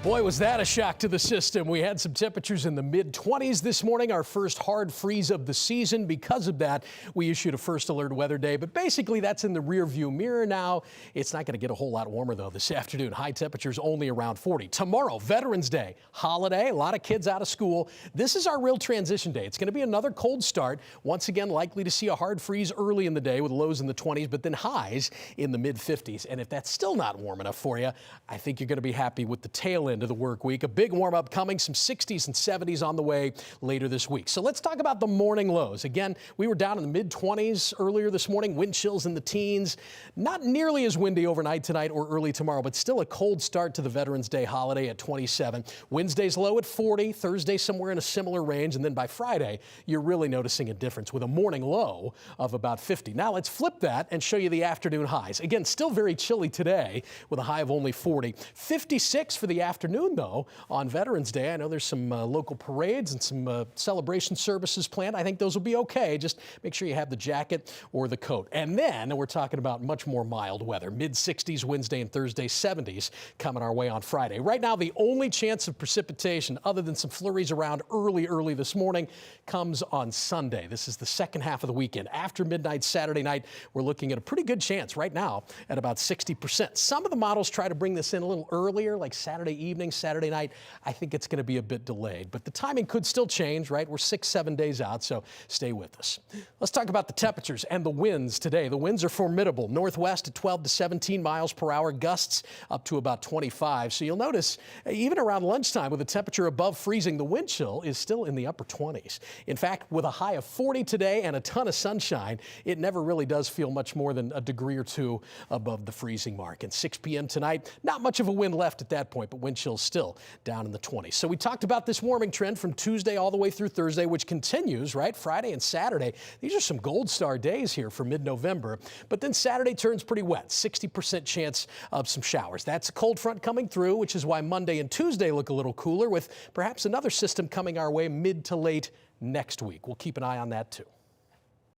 Boy, was that a shock to the system. We had some temperatures in the mid-20s this morning, our first hard freeze of the season. Because of that, we issued a first alert weather day, but basically that's in the rear view mirror now. It's not going to get a whole lot warmer though this afternoon. High temperatures only around 40. Tomorrow, Veterans Day, holiday, a lot of kids out of school. This is our real transition day. It's going to be another cold start. Once again, likely to see a hard freeze early in the day with lows in the 20s, but then highs in the mid-50s. And if that's still not warm enough for you, I think you're going to be happy with the tail end of the work week. A big warm up coming, some 60s and 70s on the way later this week. So let's talk about the morning lows. Again, we were down in the mid-20s earlier this morning, wind chills in the teens. Not nearly as windy overnight tonight or early tomorrow, but still a cold start to the Veterans Day holiday at 27. Wednesday's low at 40, Thursday somewhere in a similar range, and then by Friday, you're really noticing a difference with a morning low of about 50. Now let's flip that and show you the afternoon highs. Again, still very chilly today with a high of only 40. 56 for the afternoon, though, on Veterans Day. I know there's some local parades and some celebration services planned. I think those will be okay. Just make sure you have the jacket or the coat. And then we're talking about much more mild weather. Mid-60s Wednesday and Thursday, 70s coming our way on Friday. Right now, the only chance of precipitation, other than some flurries around early this morning, comes on Sunday. This is the second half of the weekend. After midnight Saturday night, we're looking at a pretty good chance right now at about 60%. Some of the models try to bring this in a little earlier, like Saturday evening, Saturday night. I think it's going to be a bit delayed, but the timing could still change, right? We're 6-7 days out, so stay with us. Let's talk about the temperatures and the winds today. The winds are formidable. Northwest at 12 to 17 miles per hour, gusts up to about 25. So you'll notice even around lunchtime with a temperature above freezing, the wind chill is still in the upper 20s. In fact, with a high of 40 today and a ton of sunshine, it never really does feel much more than a degree or two above the freezing mark. And 6 p.m. tonight, not much of a wind left at that point, but wind chill's still down in the 20s. So we talked about this warming trend from Tuesday all the way through Thursday, which continues, right? Friday and Saturday. These are some gold star days here for mid-November. But then Saturday turns pretty wet, 60% chance of some showers. That's a cold front coming through, which is why Monday and Tuesday look a little cooler, with perhaps another system coming our way mid to late next week. We'll keep an eye on that too.